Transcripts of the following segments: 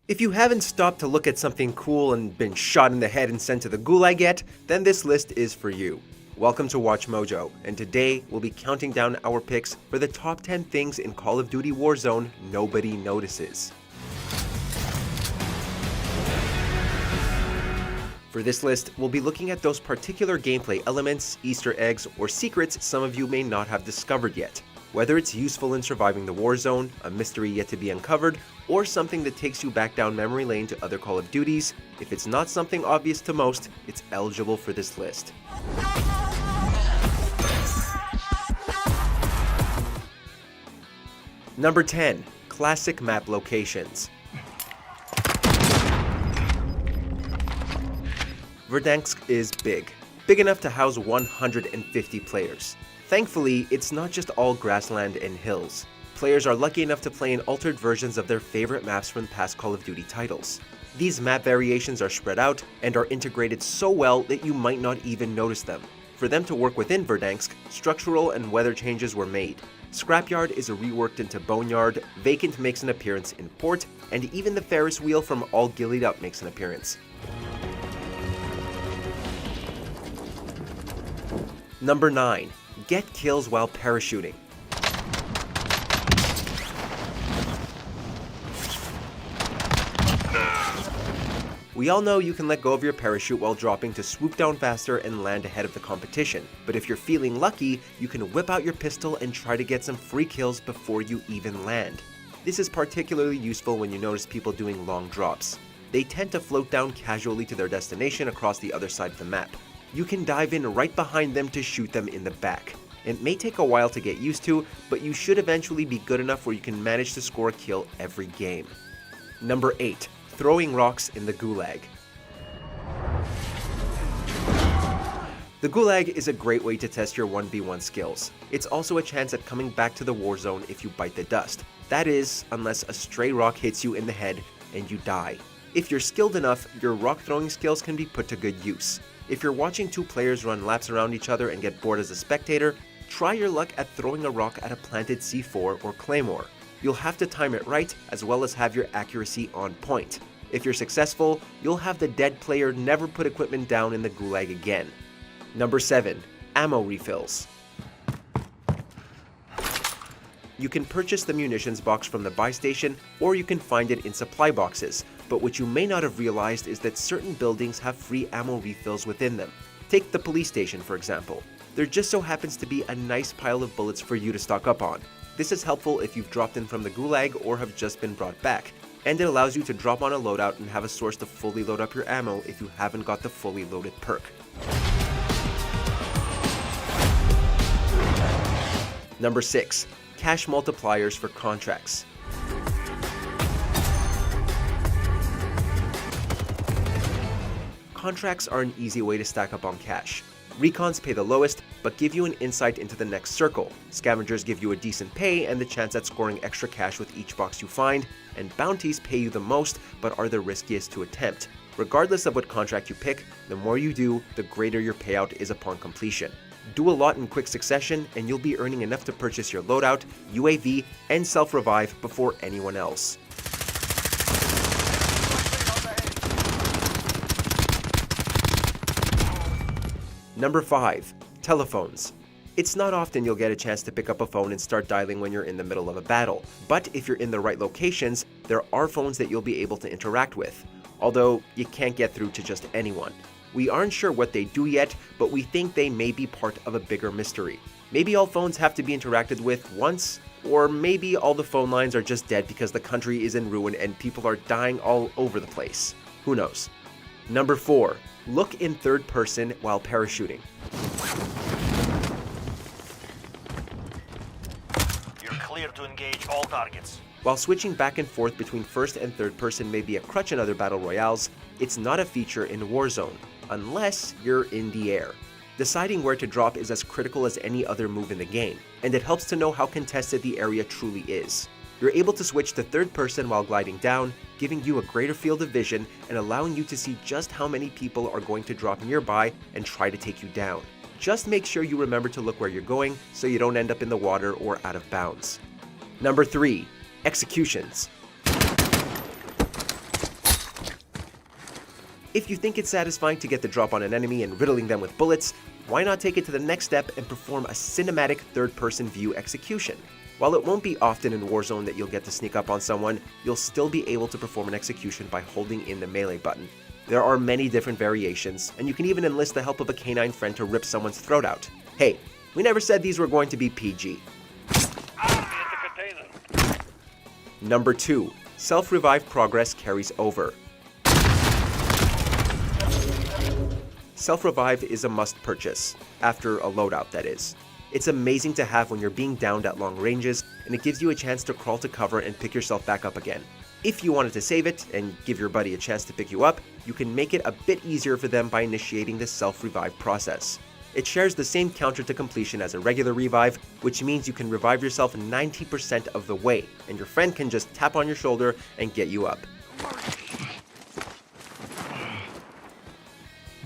If you haven't stopped to look at something cool and been shot in the head and sent to the gulag yet, then this list is for you. Welcome to Watch Mojo, and today we'll be counting down our picks for the top 10 things in Call of Duty Warzone nobody notices. For this list, we'll be looking at those particular gameplay elements, Easter eggs, or secrets some of you may not have discovered yet. Whether it's useful in surviving the Warzone, a mystery yet to be uncovered, or something that takes you back down memory lane to other Call of Duties, if it's not something obvious to most, it's eligible for this list. Number 10. Classic map locations. Verdansk is big enough to house 150 players. Thankfully, it's not just all grassland and hills. Players are lucky enough to play in altered versions of their favorite maps from past Call of Duty titles. These map variations are spread out and are integrated so well that you might not even notice them. For them to work within Verdansk, structural and weather changes were made. Scrapyard is reworked into Boneyard, Vacant makes an appearance in Port, and even the Ferris wheel from All Gillied Up makes an appearance. Number 9. Get kills while parachuting. We all know you can let go of your parachute while dropping to swoop down faster and land ahead of the competition, but if you're feeling lucky, you can whip out your pistol and try to get some free kills before you even land. This is particularly useful when you notice people doing long drops. They tend to float down casually to their destination across the other side of the map. You can dive in right behind them to shoot them in the back. It may take a while to get used to, but you should eventually be good enough where you can manage to score a kill every game. Number 8. Throwing rocks in the gulag. The gulag is a great way to test your 1v1 skills. It's also a chance at coming back to the Warzone if you bite the dust. That is, unless a stray rock hits you in the head and you die. If you're skilled enough, your rock throwing skills can be put to good use. If you're watching two players run laps around each other and get bored as a spectator, try your luck at throwing a rock at a planted C4 or Claymore. You'll have to time it right as well as have your accuracy on point. If you're successful, you'll have the dead player never put equipment down in the gulag again. Number 7. Ammo refills. You can purchase the munitions box from the buy station, or you can find it in supply boxes, but what you may not have realized is that certain buildings have free ammo refills within them. Take the police station for example. There just so happens to be a nice pile of bullets for you to stock up on. This is helpful if you've dropped in from the gulag or have just been brought back, and it allows you to drop on a loadout and have a source to fully load up your ammo if you haven't got the fully loaded perk. Number 6. Cash multipliers for contracts. Contracts are an easy way to stack up on cash. Recons pay the lowest, but give you an insight into the next circle. Scavengers give you a decent pay and the chance at scoring extra cash with each box you find, and bounties pay you the most, but are the riskiest to attempt. Regardless of what contract you pick, the more you do, the greater your payout is upon completion. Do a lot in quick succession, and you'll be earning enough to purchase your loadout, UAV, and self-revive before anyone else. Number 5. Telephones. It's not often you'll get a chance to pick up a phone and start dialing when you're in the middle of a battle, but if you're in the right locations, there are phones that you'll be able to interact with, although you can't get through to just anyone. We aren't sure what they do yet, but we think they may be part of a bigger mystery. Maybe all phones have to be interacted with once, or maybe all the phone lines are just dead because the country is in ruin and people are dying all over the place. Who knows? Number 4. Look in third person while parachuting. You're clear to engage all targets. While switching back and forth between first and third person may be a crutch in other battle royales, it's not a feature in Warzone, unless you're in the air. Deciding where to drop is as critical as any other move in the game, and it helps to know how contested the area truly is. You're able to switch to third person while gliding down, giving you a greater field of vision and allowing you to see just how many people are going to drop nearby and try to take you down. Just make sure you remember to look where you're going so you don't end up in the water or out of bounds. Number 3. Executions. If you think it's satisfying to get the drop on an enemy and riddling them with bullets, why not take it to the next step and perform a cinematic third-person view execution? While it won't be often in Warzone that you'll get to sneak up on someone, you'll still be able to perform an execution by holding in the melee button. There are many different variations, and you can even enlist the help of a canine friend to rip someone's throat out. Hey, we never said these were going to be PG. Number 2. Self-revive progress carries over. Self-revive is a must purchase, after a loadout that is. It's amazing to have when you're being downed at long ranges, and it gives you a chance to crawl to cover and pick yourself back up again. If you wanted to save it, and give your buddy a chance to pick you up, you can make it a bit easier for them by initiating the self-revive process. It shares the same counter to completion as a regular revive, which means you can revive yourself 90% of the way, and your friend can just tap on your shoulder and get you up.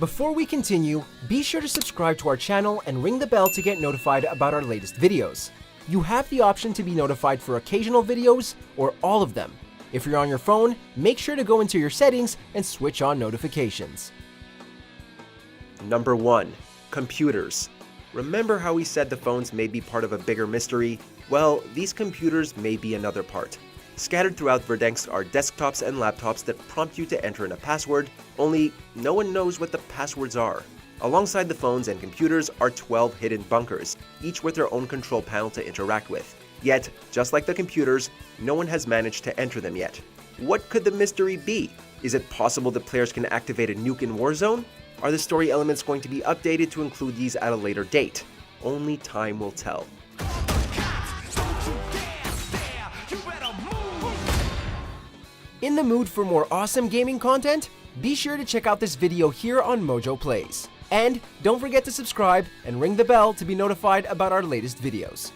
Before we continue, be sure to subscribe to our channel and ring the bell to get notified about our latest videos. You have the option to be notified for occasional videos or all of them. If you're on your phone, make sure to go into your settings and switch on notifications. Number 1. Computers. Remember how we said the phones may be part of a bigger mystery? Well, these computers may be another part. Scattered throughout Verdansk are desktops and laptops that prompt you to enter in a password, only no one knows what the passwords are. Alongside the phones and computers are 12 hidden bunkers, each with their own control panel to interact with. Yet, just like the computers, no one has managed to enter them yet. What could the mystery be? Is it possible that players can activate a nuke in Warzone? Are the story elements going to be updated to include these at a later date? Only time will tell. In the mood for more awesome gaming content? Be sure to check out this video here on Mojo Plays. And don't forget to subscribe and ring the bell to be notified about our latest videos.